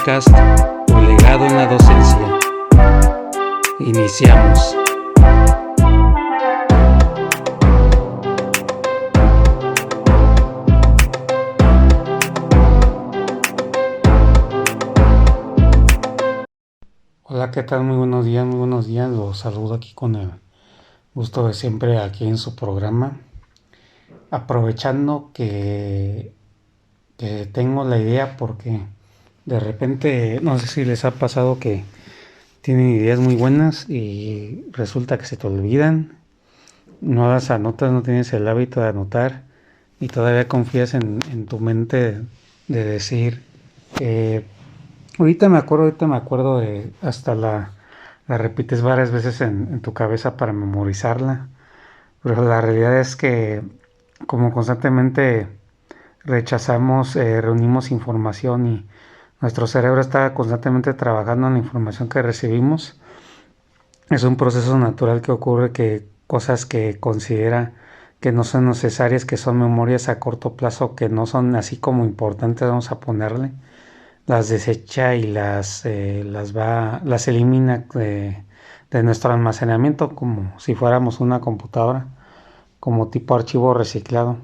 podcast Tu legado en la docencia. Iniciamos. Hola, ¿qué tal? Muy buenos días, muy buenos días. Los saludo aquí con el gusto de siempre aquí en su programa. Aprovechando que tengo la idea, porque de repente, no sé si les ha pasado que tienen ideas muy buenas y resulta que se te olvidan, no las anotas, no tienes el hábito de anotar y todavía confías en tu mente de decir, ahorita me acuerdo de hasta la repites varias veces en tu cabeza para memorizarla, pero la realidad es que como constantemente rechazamos, reunimos información y nuestro cerebro está constantemente trabajando en la información que recibimos. Es un proceso natural que ocurre, que cosas que considera que no son necesarias, que son memorias a corto plazo, que no son así como importantes, vamos a ponerle, las desecha y las elimina de nuestro almacenamiento, como si fuéramos una computadora, como tipo archivo reciclado,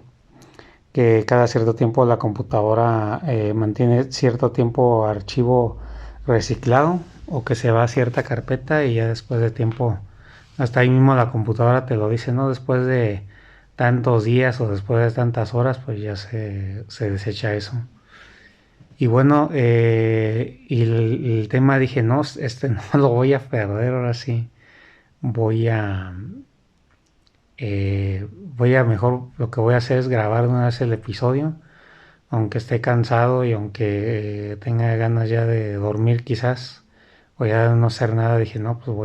que cada cierto tiempo la computadora mantiene cierto tiempo archivo reciclado, o que se va a cierta carpeta y ya después de tiempo, hasta ahí mismo la computadora te lo dice, ¿no? Después de tantos días o después de tantas horas, pues ya se desecha eso. Y bueno, y el tema dije, no, no lo voy a perder, ahora sí, voy a, mejor lo que voy a hacer es grabar una vez el episodio, aunque esté cansado y aunque tenga ganas ya de dormir quizás, o ya de no hacer nada, dije, no, pues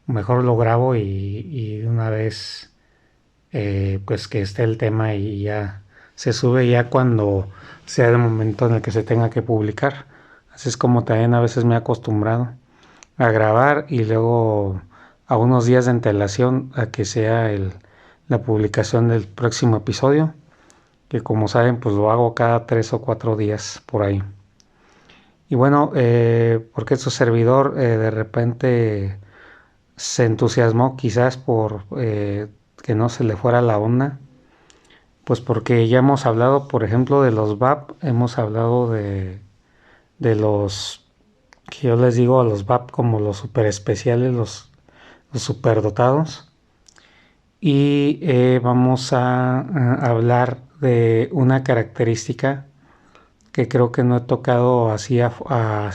mejor lo grabo y de una vez, pues que esté el tema y ya se sube ya cuando sea el momento en el que se tenga que publicar. Así es como también a veces me he acostumbrado a grabar y luego a unos días de antelación a que sea la publicación del próximo episodio, que como saben pues lo hago cada 3 o 4 días por ahí. Y bueno, porque su servidor de repente se entusiasmó quizás por que no se le fuera la onda, pues porque ya hemos hablado, por ejemplo, de los VAP, hemos hablado de los, que yo les digo a los VAP como los super especiales, los superdotados, y vamos a hablar de una característica que creo que no he tocado así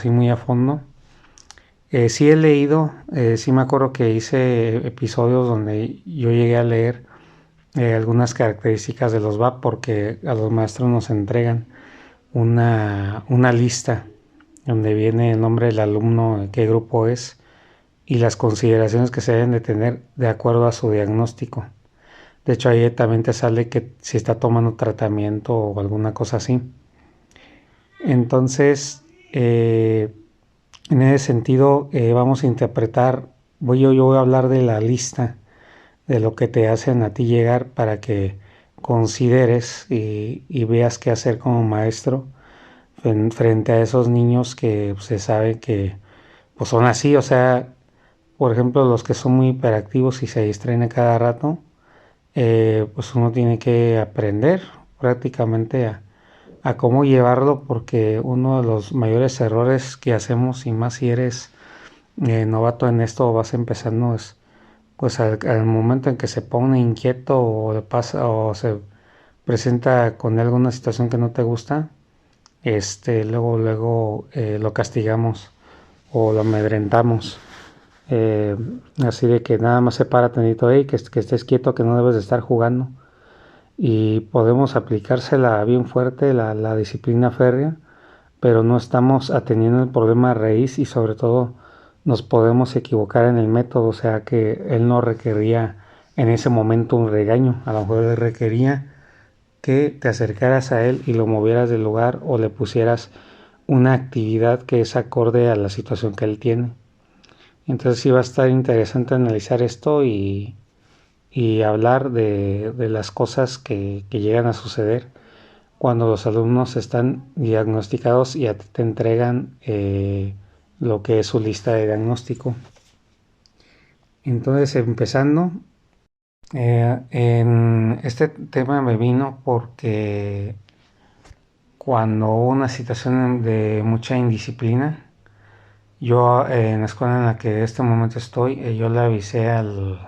muy a fondo. Sí he leído, sí me acuerdo que hice episodios donde yo llegué a leer algunas características de los VAP, porque a los maestros nos entregan una lista donde viene el nombre del alumno, qué grupo es y las consideraciones que se deben de tener de acuerdo a su diagnóstico. De hecho, ahí también te sale que si está tomando tratamiento o alguna cosa así. Entonces, en ese sentido, vamos a interpretar, yo voy a hablar de la lista de lo que te hacen a ti llegar para que consideres y veas qué hacer como maestro frente a esos niños que se sabe que pues son así. O sea, por ejemplo, los que son muy hiperactivos y se distraen a cada rato, pues uno tiene que aprender prácticamente a cómo llevarlo, porque uno de los mayores errores que hacemos, y más si eres novato en esto o vas empezando, es pues al momento en que se pone inquieto o le pasa o se presenta con alguna situación que no te gusta, luego lo castigamos o lo amedrentamos. Así de que nada más se para tantito ahí, que estés quieto, que no debes de estar jugando. Y podemos aplicársela bien fuerte, la disciplina férrea, pero no estamos atendiendo el problema raíz y sobre todo nos podemos equivocar en el método. O sea que él no requería en ese momento un regaño, a lo mejor él requería que te acercaras a él y lo movieras del lugar o le pusieras una actividad que es acorde a la situación que él tiene. Entonces sí va a estar interesante analizar esto y hablar de las cosas que llegan a suceder. cuando los alumnos están diagnosticados y a ti te entregan lo que es su lista de diagnóstico. Entonces, empezando, en este tema me vino porque cuando hubo una situación de mucha indisciplina, yo en la escuela en la que en este momento estoy, yo le avisé al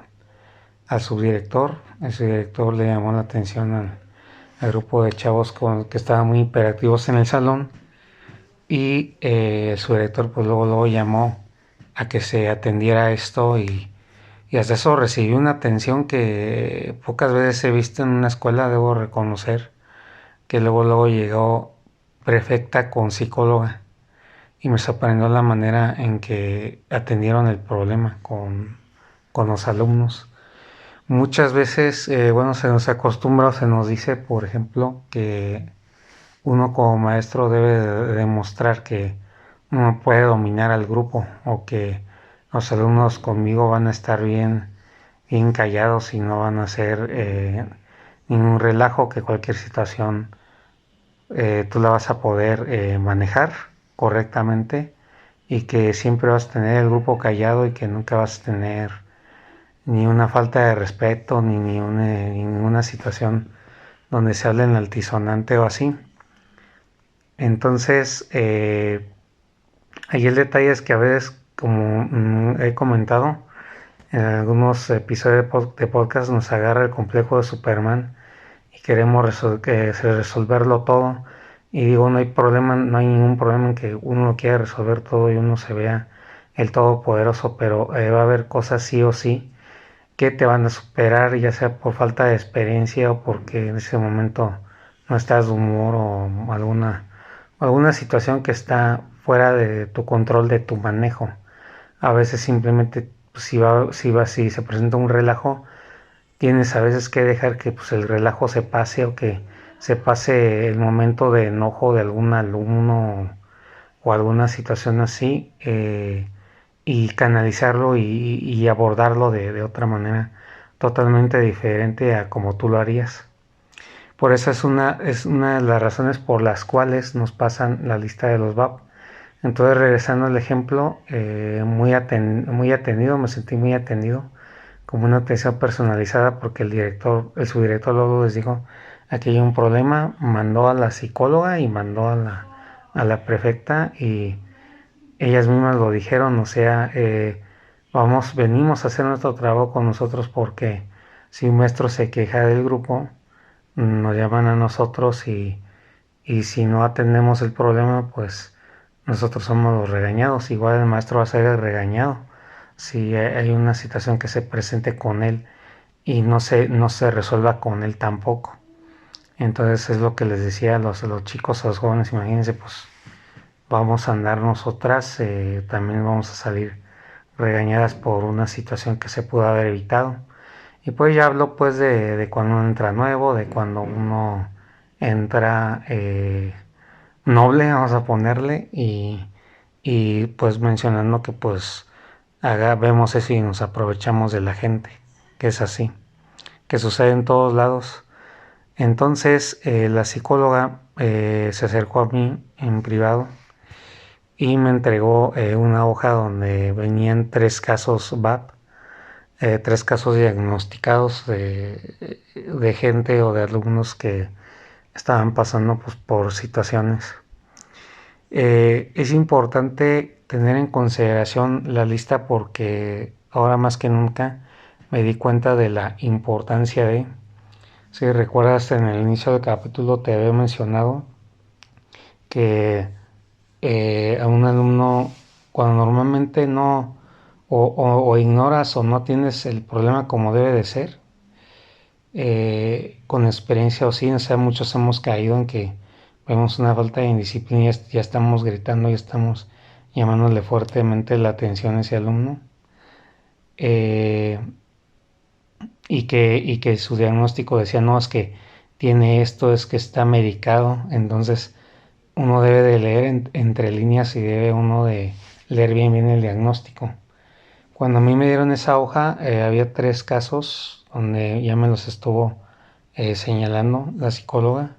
subdirector. El subdirector le llamó la atención al grupo de chavos que estaban muy hiperactivos en el salón, y el subdirector pues luego llamó a que se atendiera esto, y hasta eso recibí una atención que pocas veces he visto en una escuela, debo reconocer, que luego llegó prefecta con psicóloga, y me sorprendió la manera en que atendieron el problema con los alumnos. Muchas veces, bueno, se nos acostumbra o se nos dice, por ejemplo, que uno como maestro debe demostrar que uno puede dominar al grupo, o que los alumnos conmigo van a estar bien callados y no van a hacer ningún relajo, que cualquier situación tú la vas a poder manejar correctamente, y que siempre vas a tener el grupo callado, y que nunca vas a tener ni una falta de respeto ni ninguna situación donde se hable en altisonante o así. Entonces, ahí el detalle es que a veces, como he comentado, en algunos episodios de podcast nos agarra el complejo de Superman y queremos resolverlo todo. Y digo, no hay problema, no hay ningún problema en que uno lo quiera resolver todo y uno se vea el todopoderoso, pero va a haber cosas sí o sí que te van a superar, ya sea por falta de experiencia o porque en ese momento no estás de humor, o alguna situación que está fuera de tu control, de tu manejo. A veces simplemente pues, si se presenta un relajo, tienes a veces que dejar que pues, el relajo se pase, o que se pase el momento de enojo de algún alumno o alguna situación así, y canalizarlo y abordarlo de otra manera totalmente diferente a como tú lo harías. Por eso es una de las razones por las cuales nos pasan la lista de los VAP. Entonces, regresando al ejemplo, muy atendido, me sentí muy atendido, como una atención personalizada, porque el subdirector luego les dijo, aquí hay un problema, mandó a la psicóloga y mandó a la prefecta, y ellas mismas lo dijeron, o sea, venimos a hacer nuestro trabajo con nosotros, porque si un maestro se queja del grupo, nos llaman a nosotros, y si no atendemos el problema, pues nosotros somos los regañados. Igual el maestro va a ser el regañado si hay una situación que se presente con él y no se resuelva con él tampoco. Entonces es lo que les decía a los chicos, a los jóvenes, imagínense, pues vamos a andar nosotras, también vamos a salir regañadas por una situación que se pudo haber evitado. Y pues ya hablo pues de cuando uno entra nuevo, de cuando uno entra noble, vamos a ponerle, y pues mencionando que pues vemos eso y nos aprovechamos de la gente, que es así, que sucede en todos lados. Entonces la psicóloga se acercó a mí en privado y me entregó una hoja donde venían 3 casos VAP, 3 casos diagnosticados de gente o de alumnos que estaban pasando pues, por situaciones. Es importante tener en consideración la lista, porque ahora más que nunca me di cuenta de la importancia de, si recuerdas en el inicio del capítulo te había mencionado que a un alumno, cuando normalmente no o ignoras o no tienes el problema como debe de ser, con experiencia o sí, o sea, muchos hemos caído en que vemos una falta de indisciplina y ya estamos gritando, ya estamos llamándole fuertemente la atención a ese alumno, eh, y que su diagnóstico decía, no, es que tiene esto, es que está medicado. Entonces uno debe de leer entre líneas y debe uno de leer bien el diagnóstico. Cuando a mí me dieron esa hoja, había 3 casos donde ya me los estuvo señalando la psicóloga.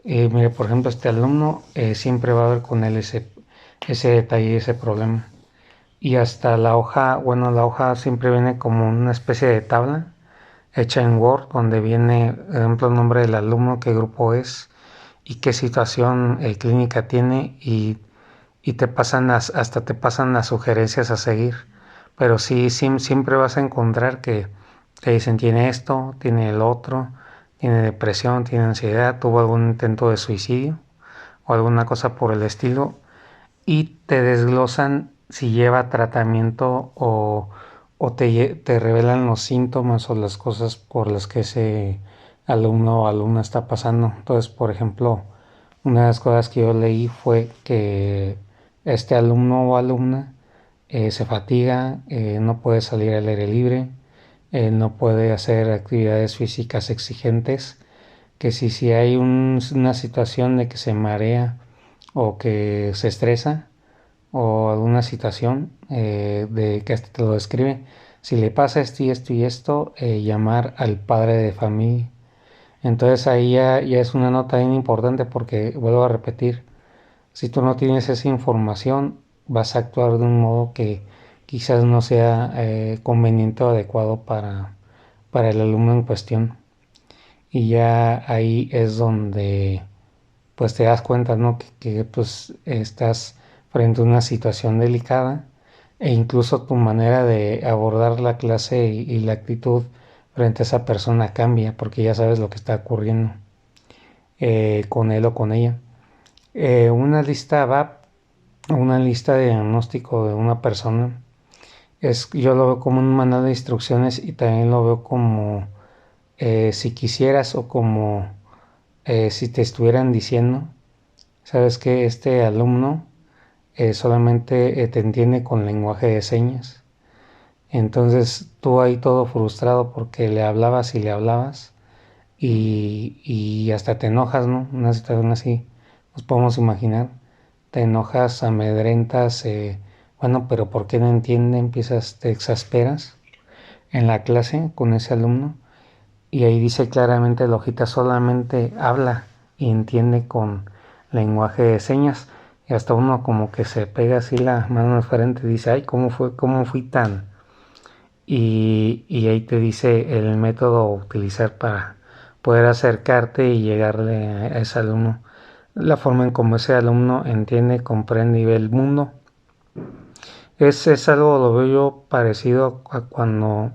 Mire, por ejemplo, este alumno siempre va a haber con él ese detalle, ese problema. Y hasta la hoja, bueno, la hoja siempre viene como una especie de tabla hecha en Word, donde viene, por ejemplo, el nombre del alumno, qué grupo es y qué situación clínica tiene y te pasan hasta te pasan las sugerencias a seguir. Pero sí, siempre vas a encontrar que te dicen tiene esto, tiene el otro, tiene depresión, tiene ansiedad, tuvo algún intento de suicidio o alguna cosa por el estilo y te desglosan si lleva tratamiento o te revelan los síntomas o las cosas por las que ese alumno o alumna está pasando. Entonces, por ejemplo, una de las cosas que yo leí fue que este alumno o alumna se fatiga, no puede salir al aire libre, no puede hacer actividades físicas exigentes, que si hay una situación de que se marea o que se estresa o alguna situación de que hasta te lo describe, si le pasa esto y esto y esto, llamar al padre de familia. Entonces ahí ya es una nota bien importante porque, vuelvo a repetir, si tú no tienes esa información, vas a actuar de un modo que quizás no sea conveniente o adecuado para el alumno en cuestión. Y ya ahí es donde pues te das cuenta, ¿no? Que pues estás frente a una situación delicada e incluso tu manera de abordar la clase y la actitud frente a esa persona cambia porque ya sabes lo que está ocurriendo con él o con ella. Una lista VAP, una lista de diagnóstico de una persona, yo lo veo como un manual de instrucciones y también lo veo como si quisieras o como si te estuvieran diciendo, sabes que este alumno solamente te entiende con lenguaje de señas. Entonces tú ahí todo frustrado porque le hablabas y le hablabas y hasta te enojas, ¿no? Una situación así, nos podemos imaginar. Te enojas, amedrentas, bueno, pero ¿por qué no entiende? Empiezas, te exasperas en la clase con ese alumno y ahí dice claramente la hojita solamente habla y entiende con lenguaje de señas y hasta uno como que se pega así la mano al frente y dice, ay, cómo fui tan? Y ahí te dice el método a utilizar para poder acercarte y llegarle a ese alumno. La forma en cómo ese alumno entiende, comprende y ve el mundo. Es algo, lo veo yo parecido a cuando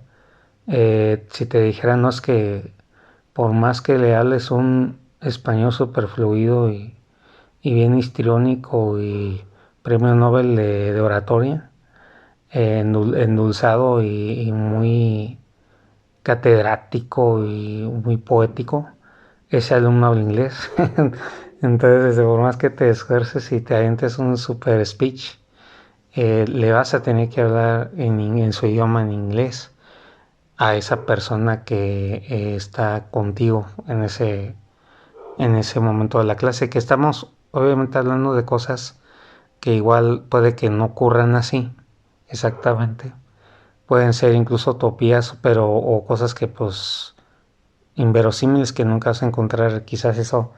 si te dijeran, no es que por más que le hables un español super fluido y bien histriónico y premio Nobel de oratoria, endulzado y muy catedrático y muy poético, ese alumno habla inglés. Entonces, por más que te esfuerces y te avientes un super speech, le vas a tener que hablar en su idioma en inglés a esa persona que está contigo en ese momento de la clase, que estamos obviamente hablando de cosas que igual puede que no ocurran así, exactamente. Pueden ser incluso utopías, pero o cosas que pues inverosímiles que nunca vas a encontrar. Quizás eso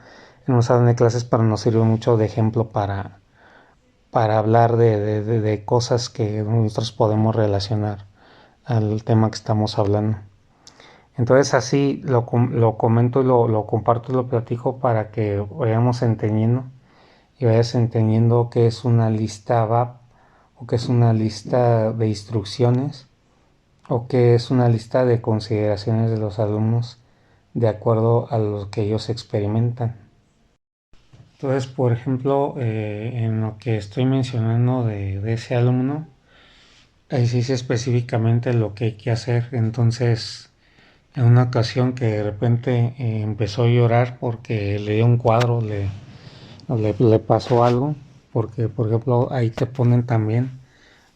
en un salón de clases para nos sirve mucho de ejemplo para hablar de cosas que nosotros podemos relacionar al tema que estamos hablando. Entonces así lo comento y lo comparto y lo platico para que vayamos entendiendo y vayas entendiendo qué es una lista VAP o qué es una lista de instrucciones o qué es una lista de consideraciones de los alumnos de acuerdo a lo que ellos experimentan. Entonces, por ejemplo, en lo que estoy mencionando de ese alumno, ahí sí dice específicamente lo que hay que hacer. Entonces, en una ocasión que de repente empezó a llorar porque le dio un cuadro, le pasó algo, porque por ejemplo ahí te ponen también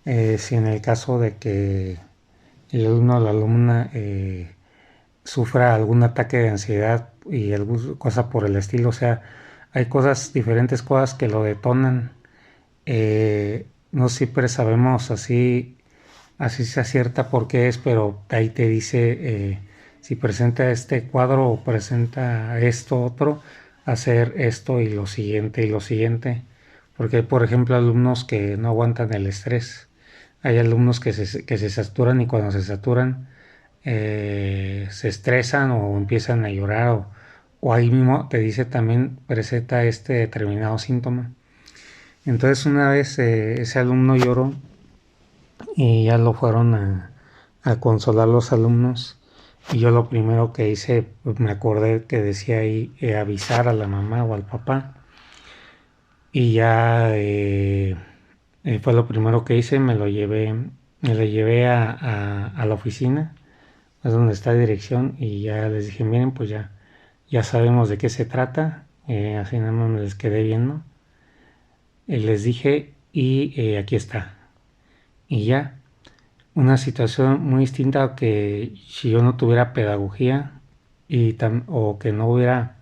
si en el caso de que el alumno o la alumna sufra algún ataque de ansiedad y alguna cosa por el estilo, o sea, hay cosas, diferentes cosas que lo detonan. No siempre sabemos así se acierta por qué es, pero ahí te dice si presenta este cuadro o presenta esto otro, hacer esto y lo siguiente y lo siguiente. Porque hay, por ejemplo, alumnos que no aguantan el estrés. Hay alumnos que se saturan y cuando se saturan se estresan o empiezan a llorar o ahí mismo te dice también presenta este determinado síntoma. Entonces una vez ese alumno lloró y ya lo fueron a consolar los alumnos y yo lo primero que hice, pues me acordé que decía ahí avisar a la mamá o al papá y ya fue lo primero que hice, me lo llevé a la oficina, es donde está la dirección y ya les dije, miren, pues ya sabemos de qué se trata, así nada más me les quedé viendo, les dije y aquí está. Y ya, una situación muy distinta a que si yo no tuviera pedagogía o que no hubiera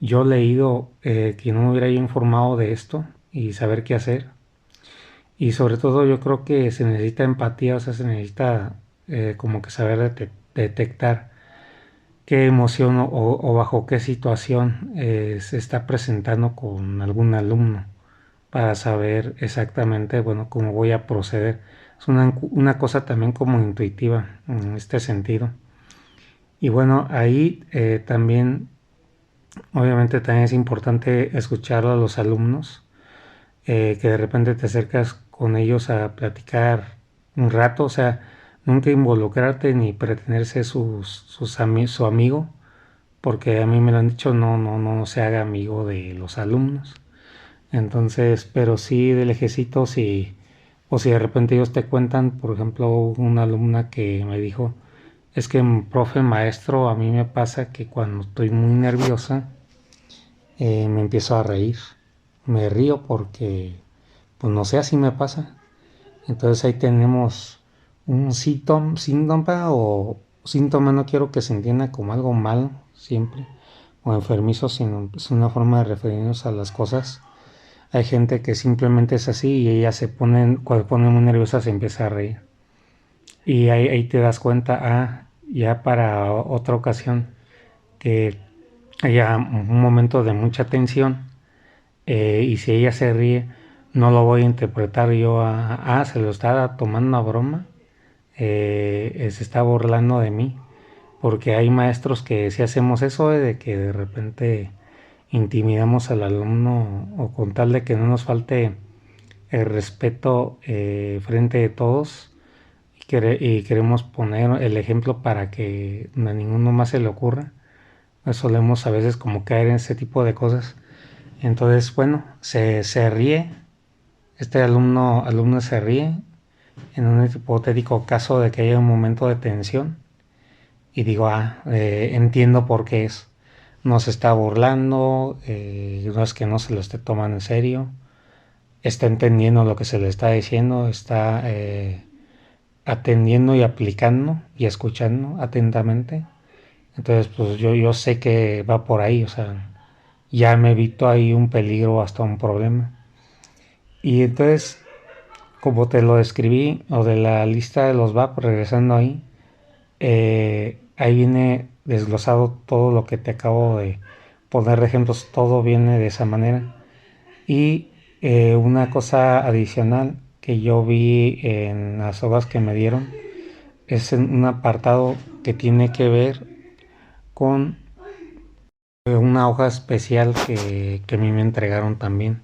yo leído, que no me hubiera yo informado de esto y saber qué hacer. Y sobre todo yo creo que se necesita empatía, o sea, se necesita como que saber detectar qué emoción o bajo qué situación se está presentando con algún alumno para saber exactamente, bueno, cómo voy a proceder. Es una cosa también como intuitiva en este sentido. Y bueno, ahí también, obviamente también es importante escuchar a los alumnos, que de repente te acercas con ellos a platicar un rato, o sea, nunca involucrarte ni pretender ser su amigo, porque a mí me lo han dicho, no se haga amigo de los alumnos. Entonces, pero sí de lejecitos o si de repente ellos te cuentan, por ejemplo, una alumna que me dijo, es que profe maestro, a mí me pasa que cuando estoy muy nerviosa, me empiezo a reír. Me río porque, pues no sé, así me pasa. Entonces ahí tenemos un síntoma o síntoma, no quiero que se entienda como algo malo siempre o enfermizo, sino es una forma de referirnos a las cosas. Hay gente que simplemente es así y ella cuando pone muy nerviosa se empieza a reír. Y ahí te das cuenta, ya para otra ocasión, que haya un momento de mucha tensión y si ella se ríe, no lo voy a interpretar yo se lo está tomando a broma, se está burlando de mí. Porque hay maestros que si hacemos eso, de que de repente intimidamos al alumno o con tal de que no nos falte el respeto frente de todos y queremos poner el ejemplo para que a ninguno más se le ocurra. Pues solemos a veces como caer en ese tipo de cosas. Entonces, bueno, se ríe, este alumno se ríe en un hipotético caso de que haya un momento de tensión y digo, entiendo por qué es. No se está burlando, no es que no se lo esté tomando en serio, está entendiendo lo que se le está diciendo, está atendiendo y aplicando y escuchando atentamente. Entonces, pues yo sé que va por ahí, o sea, ya me evito ahí un peligro hasta un problema. Y entonces, como te lo describí, o de la lista de los VAP, regresando ahí, ahí viene desglosado todo lo que te acabo de poner de ejemplos, todo viene de esa manera. Y una cosa adicional que yo vi en las hojas que me dieron es en un apartado que tiene que ver con una hoja especial que a mí me entregaron también,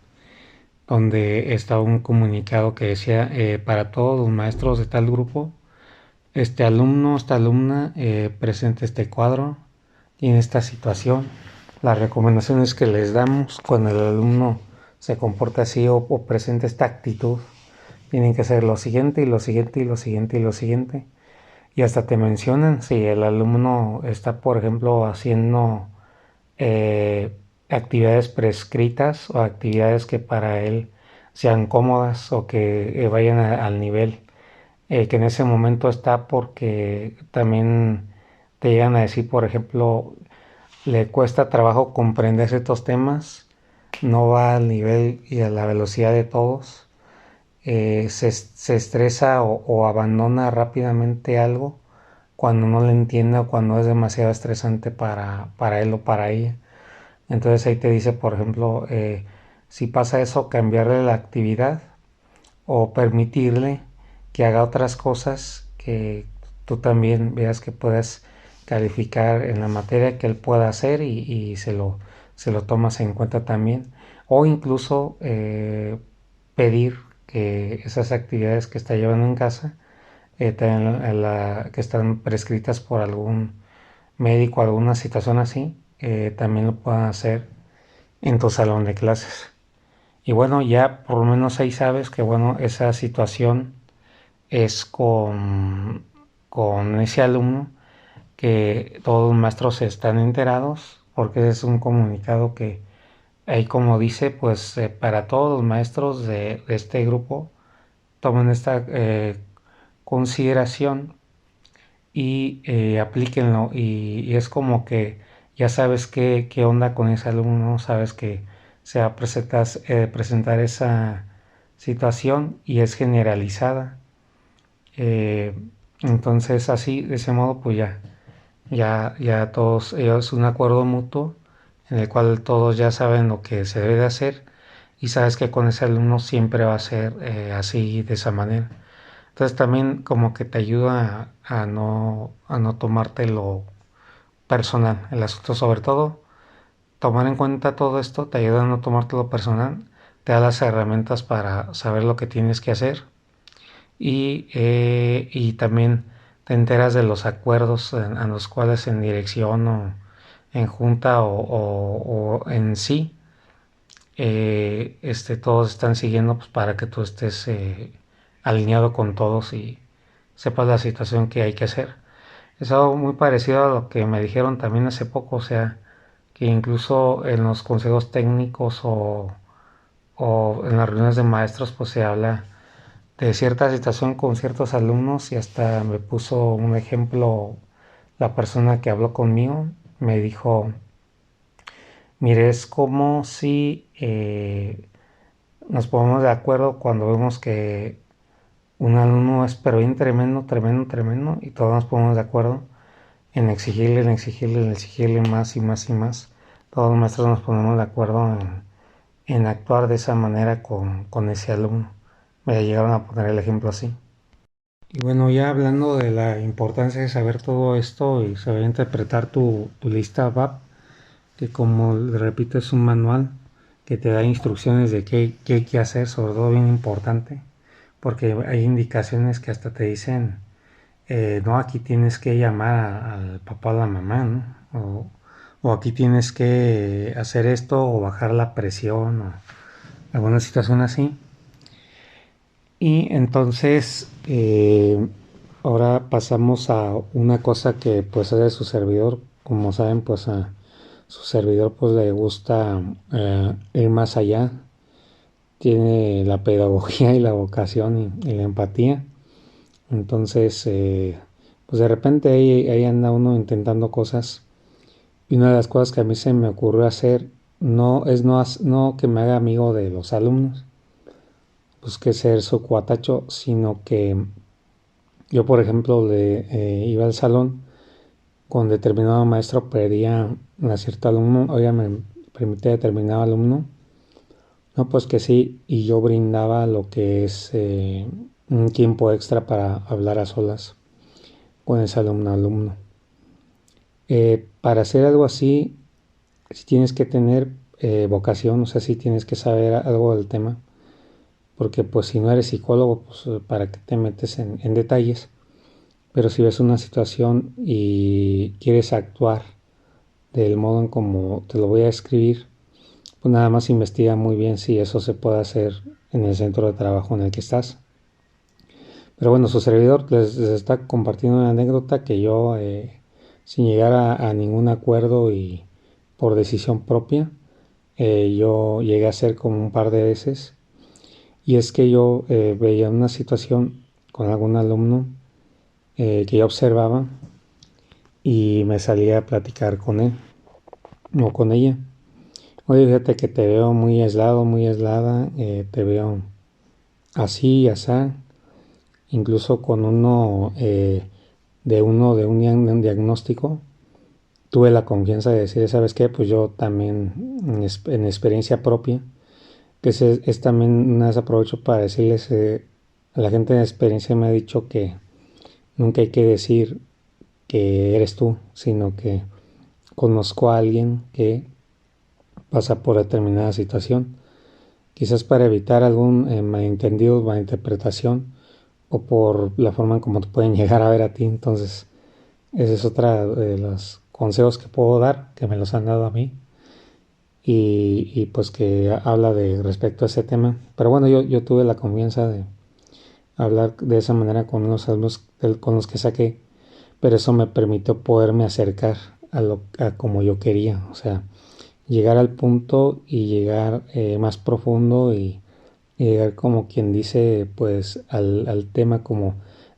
donde estaba un comunicado que decía para todos los maestros de tal grupo, este alumno, esta alumna presenta este cuadro, tiene esta situación. Las recomendaciones que les damos cuando el alumno se comporta así o presenta esta actitud, tienen que hacer lo siguiente y lo siguiente y lo siguiente y lo siguiente. Y hasta te mencionan si el alumno está, por ejemplo, haciendo actividades prescritas o actividades que para él sean cómodas o que vayan al nivel que en ese momento está, porque también te llegan a decir, por ejemplo, le cuesta trabajo comprender ciertos temas, no va al nivel y a la velocidad de todos, se estresa o abandona rápidamente algo cuando no le entiende o cuando es demasiado estresante para él o para ella. Entonces ahí te dice, por ejemplo, si pasa eso, cambiarle la actividad o permitirle que haga otras cosas que tú también veas que puedas calificar en la materia que él pueda hacer y se lo tomas en cuenta también. O incluso pedir que esas actividades que está llevando en casa, que están prescritas por algún médico, alguna situación así, también lo puedan hacer en tu salón de clases. Y bueno, ya por lo menos ahí sabes que bueno, esa situación es con ese alumno, que todos los maestros están enterados, porque es un comunicado que ahí como dice, pues para todos los maestros de este grupo tomen esta consideración y aplíquenlo y es como que ya sabes qué onda con ese alumno, sabes que se va a presentar esa situación y es generalizada. Eh, entonces así, de ese modo, pues ya todos, es un acuerdo mutuo en el cual todos ya saben lo que se debe de hacer y sabes que con ese alumno siempre va a ser así, de esa manera. Entonces también como que te ayuda a no tomártelo personal el asunto, sobre todo tomar en cuenta todo esto te ayuda a no tomártelo personal, te da las herramientas para saber lo que tienes que hacer y también te enteras de los acuerdos a los cuales en dirección o en junta o en sí todos están siguiendo, pues, para que tú estés alineado con todos y sepas la situación que hay que hacer. Es algo muy parecido a lo que me dijeron también hace poco, o sea, que incluso en los consejos técnicos o en las reuniones de maestros, pues se habla de cierta situación con ciertos alumnos y hasta me puso un ejemplo la persona que habló conmigo, me dijo, mire, es como si nos ponemos de acuerdo cuando vemos que un alumno es pero bien tremendo, tremendo, tremendo y todos nos ponemos de acuerdo en exigirle más y más y más. Todos los maestros nos ponemos de acuerdo en actuar de esa manera con ese alumno. Me llegaron a poner el ejemplo así. Y bueno, ya hablando de la importancia de saber todo esto y saber interpretar tu lista VAP, que como le repito es un manual que te da instrucciones de qué hay que hacer, sobre todo bien importante, porque hay indicaciones que hasta te dicen, no, aquí tienes que llamar al papá o la mamá, ¿no? O aquí tienes que hacer esto o bajar la presión o alguna situación así. Y entonces, ahora pasamos a una cosa que pues es de su servidor. Como saben, pues a su servidor pues le gusta ir más allá. Tiene la pedagogía y la vocación y la empatía. Entonces, pues de repente ahí anda uno intentando cosas. Y una de las cosas que a mí se me ocurrió hacer no que me haga amigo de los alumnos, pues que ser su cuatacho, sino que yo, por ejemplo, iba al salón con determinado maestro, pedía a cierto alumno, oiga, me permite determinado alumno, no, pues que sí, y yo brindaba lo que es un tiempo extra para hablar a solas con ese alumno. Para hacer algo así, si tienes que tener vocación, o sea, si tienes que saber algo del tema, porque pues si no eres psicólogo, pues para qué te metes en detalles. Pero si ves una situación y quieres actuar del modo en como te lo voy a escribir, pues nada más investiga muy bien si eso se puede hacer en el centro de trabajo en el que estás. Pero bueno, su servidor les está compartiendo una anécdota que yo, sin llegar a ningún acuerdo y por decisión propia, yo llegué a hacer como un par de veces. Y es que yo veía una situación con algún alumno que yo observaba y me salía a platicar con él o con ella. Oye, fíjate que te veo muy aislado, muy aislada, te veo así, asá, incluso con uno de un diagnóstico tuve la confianza de decir, ¿sabes qué? Pues yo también en experiencia propia, que es también una vez aprovecho para decirles, a la gente de experiencia me ha dicho que nunca hay que decir que eres tú, sino que conozco a alguien que pasa por determinada situación, quizás para evitar algún malentendido, malinterpretación o por la forma en cómo te pueden llegar a ver a ti. Entonces, ese es otra de los consejos que puedo dar, que me los han dado a mí y pues que habla de respecto a ese tema. Pero bueno, yo tuve la confianza de hablar de esa manera con los alumnos con los que saqué, pero eso me permitió poderme acercar a como yo quería, o sea, llegar al punto y llegar más profundo y llegar como quien dice, pues al tema como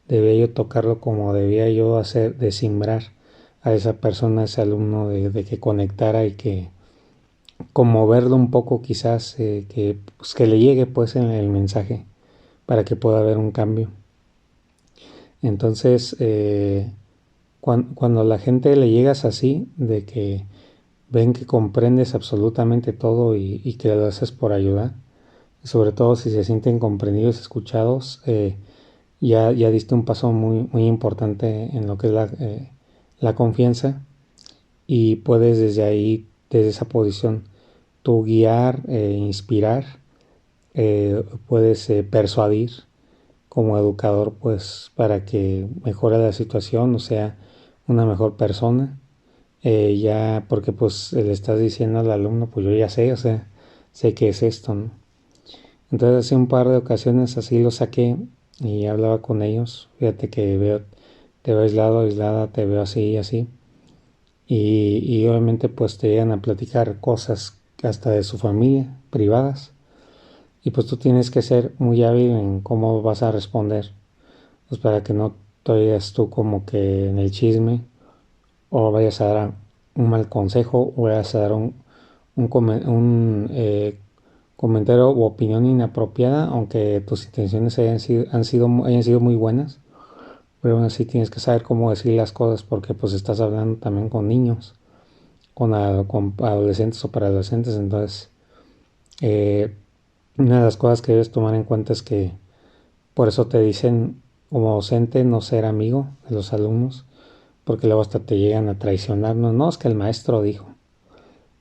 debía yo tocarlo, como debía yo hacer, de simbrar a esa persona, a ese alumno, de que conectara y que conmoverlo un poco quizás, pues, que le llegue pues en el mensaje para que pueda haber un cambio. Entonces, cuando a la gente le llegas así, de que ven que comprendes absolutamente todo y que lo haces por ayudar, sobre todo si se sienten comprendidos, escuchados, ya diste un paso muy importante en lo que es la confianza y puedes desde ahí, desde esa posición, tú guiar, inspirar, puedes persuadir como educador pues para que mejore la situación, o sea, una mejor persona. Ya porque pues le estás diciendo al alumno, pues yo ya sé, o sea, sé que es esto, ¿no? Entonces hace un par de ocasiones así lo saqué y hablaba con ellos. Fíjate que te veo aislado, aislada, te veo así y así. Y obviamente pues te llegan a platicar cosas hasta de su familia, privadas. Y pues tú tienes que ser muy hábil en cómo vas a responder. Pues para que no te vayas tú como que en el chisme o vayas a dar un mal consejo o vayas a dar un comentario u opinión inapropiada, aunque tus intenciones hayan sido muy buenas, pero aún así tienes que saber cómo decir las cosas porque pues estás hablando también con niños, con adolescentes o para adolescentes, entonces eh, una de las cosas que debes tomar en cuenta es que por eso te dicen como docente no ser amigo de los alumnos, porque luego hasta te llegan a traicionar, no, no, es que el maestro dijo.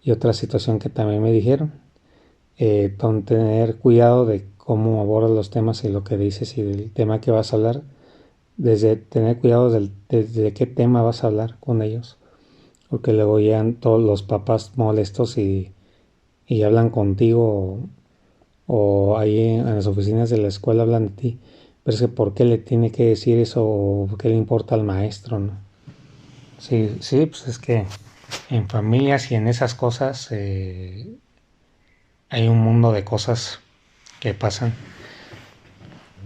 Y otra situación que también me dijeron, tener cuidado de cómo abordas los temas y lo que dices y del tema que vas a hablar, desde tener cuidado desde qué tema vas a hablar con ellos, porque luego llegan todos los papás molestos y hablan contigo o ahí en las oficinas de la escuela hablan de ti, pero es que ¿por qué le tiene que decir eso o qué le importa al maestro, no? Sí, sí, pues es que en familias y en esas cosas hay un mundo de cosas que pasan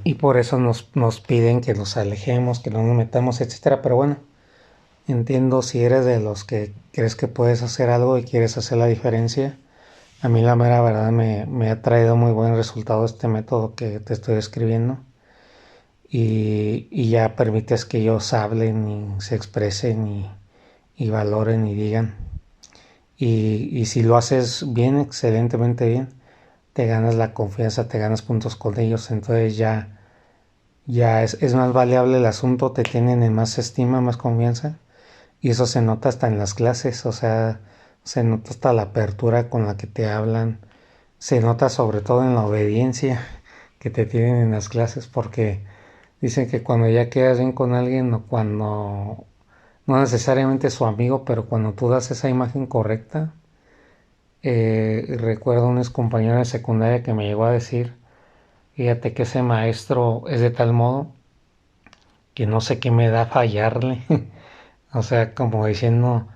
y por eso nos piden que nos alejemos, que no nos metamos, etcétera. Pero bueno, entiendo si eres de los que crees que puedes hacer algo y quieres hacer la diferencia. A mí la mera verdad me ha traído muy buen resultado este método que te estoy describiendo y ya permites que ellos hablen y se expresen y valoren y digan. Y si lo haces bien, excelentemente bien, te ganas la confianza, te ganas puntos con ellos, entonces ya es más variable el asunto, te tienen en más estima, más confianza, y eso se nota hasta en las clases, o sea, se nota hasta la apertura con la que te hablan, se nota sobre todo en la obediencia que te tienen en las clases, porque dicen que cuando ya quedas bien con alguien o cuando no necesariamente su amigo, pero cuando tú das esa imagen correcta, recuerdo un ex compañero de secundaria que me llegó a decir, fíjate que ese maestro es de tal modo que no sé qué me da fallarle. O sea, como diciendo,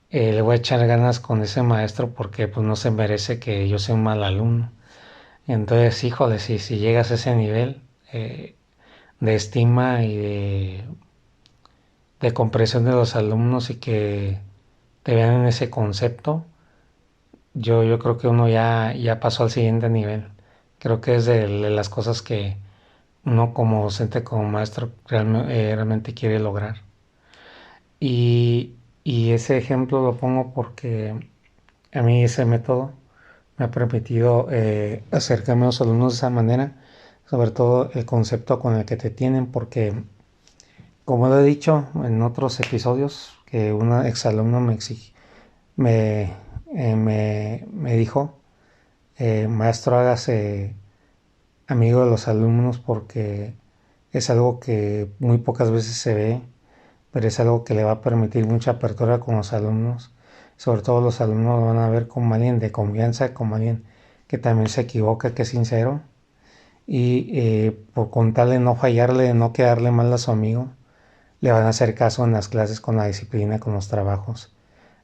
le voy a echar ganas con ese maestro porque pues no se merece que yo sea un mal alumno. Entonces, híjole, si llegas a ese nivel de estima y de comprensión de los alumnos y que te vean en ese concepto, yo creo que uno ya pasó al siguiente nivel. Creo que es de las cosas que uno como docente, como maestro, realmente quiere lograr. Y Y ese ejemplo lo pongo porque a mí ese método me ha permitido acercarme a los alumnos de esa manera, sobre todo el concepto con el que te tienen, porque como lo he dicho en otros episodios, que una exalumno me, me dijo, maestro, hágase amigo de los alumnos porque es algo que muy pocas veces se ve, pero es algo que le va a permitir mucha apertura con los alumnos. Sobre todo los alumnos lo van a ver como alguien de confianza, como alguien que también se equivoca, que es sincero. Y por con tal de no fallarle, de no quedarle mal a su amigo, le van a hacer caso en las clases con la disciplina, con los trabajos,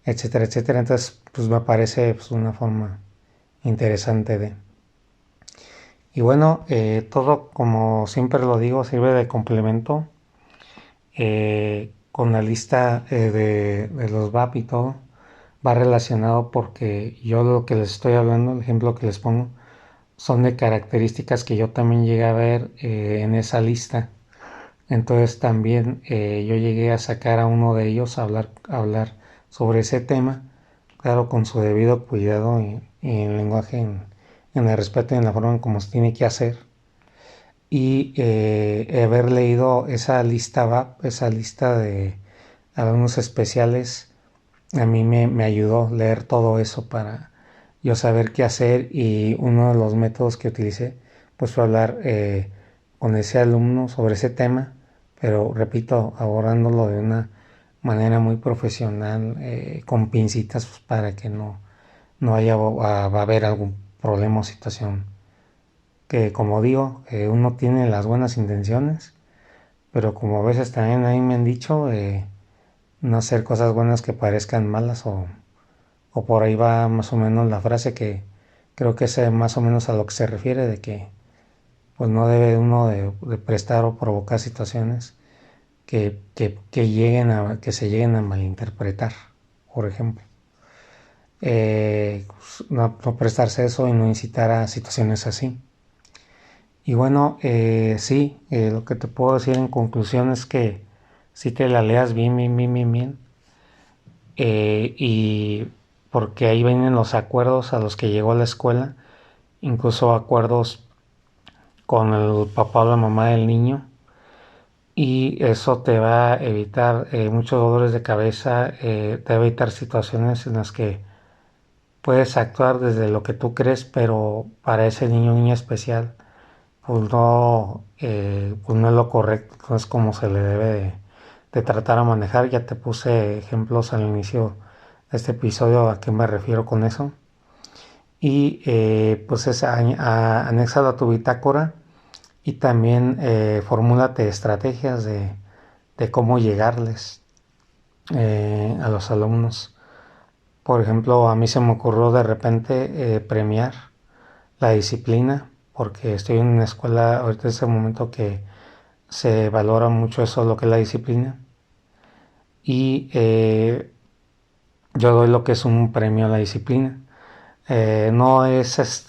etcétera, etcétera. Entonces, pues me parece pues, una forma interesante de... Y bueno, todo como siempre lo digo, sirve de complemento con la lista de los VAP y todo. Va relacionado porque yo lo que les estoy hablando, el ejemplo que les pongo, son de características que yo también llegué a ver en esa lista. Entonces también yo llegué a sacar a uno de ellos a hablar sobre ese tema, claro, con su debido cuidado y en lenguaje, en el respeto y en la forma en cómo se tiene que hacer. Y haber leído esa lista VAP, esa lista de alumnos especiales, a mí me ayudó leer todo eso para yo saber qué hacer, y uno de los métodos que utilicé pues fue hablar con ese alumno sobre ese tema, pero repito, abordándolo de una manera muy profesional, con pincitas pues, para que no vaya a haber algún problema o situación que, como digo, uno tiene las buenas intenciones, pero como a veces también a mí me han dicho, no hacer cosas buenas que parezcan malas, o por ahí va más o menos la frase, que creo que es más o menos a lo que se refiere, de que pues no debe uno de prestar o provocar situaciones que se lleguen a malinterpretar, por ejemplo. No prestarse eso y no incitar a situaciones así. Y bueno, sí, lo que te puedo decir en conclusión es que si te la leas bien, bien, bien, bien, bien, y porque ahí vienen los acuerdos a los que llegó la escuela, incluso acuerdos con el papá o la mamá del niño, y eso te va a evitar muchos dolores de cabeza, te va a evitar situaciones en las que puedes actuar desde lo que tú crees, pero para ese niño o niña especial pues no es lo correcto, no es como se le debe de tratar a manejar. Ya te puse ejemplos al inicio de este episodio a qué me refiero con eso. Y pues anéxalo a tu bitácora, y también formúlate estrategias de cómo llegarles a los alumnos. Por ejemplo, a mí se me ocurrió de repente premiar la disciplina, porque estoy en una escuela ahorita en ese momento que se valora mucho eso, lo que es la disciplina, y yo doy lo que es un premio a la disciplina. No es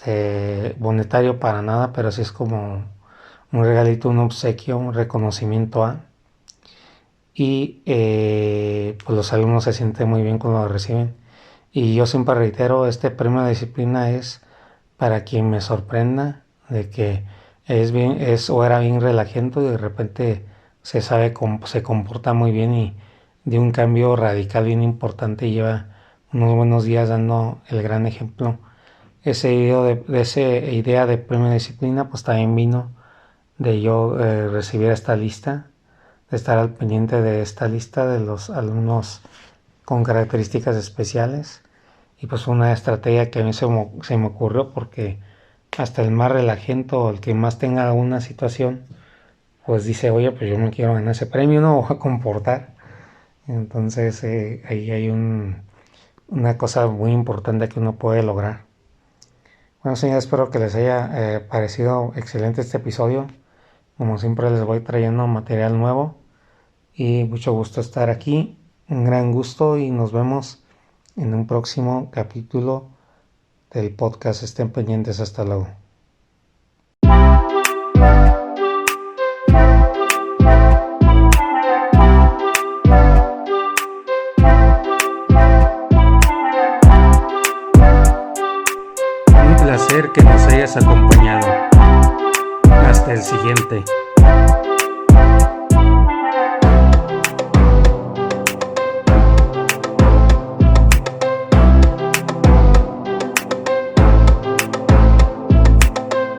monetario para nada, pero sí es como un regalito, un obsequio, un reconocimiento a, y pues los alumnos se sienten muy bien cuando lo reciben. Y yo siempre reitero, este premio de disciplina es para quien me sorprenda de que es o era bien relajento y de repente se comporta muy bien y de un cambio radical bien importante, y lleva unos buenos días dando el gran ejemplo. Esa idea de premio de disciplina pues también vino de yo recibir esta lista, de estar al pendiente de esta lista de los alumnos con características especiales, y pues una estrategia que a mí se me ocurrió, porque hasta el más relajento, el que más tenga alguna situación, pues dice, oye, pues yo me quiero ganar ese premio, no voy a comportar. Entonces ahí hay una cosa muy importante que uno puede lograr. Bueno, señores, espero que les haya parecido excelente este episodio. Como siempre les voy trayendo material nuevo, y mucho gusto estar aquí, un gran gusto, y nos vemos en un próximo capítulo del podcast. Estén pendientes, hasta luego. agradecer que nos hayas acompañado. Hasta el siguiente.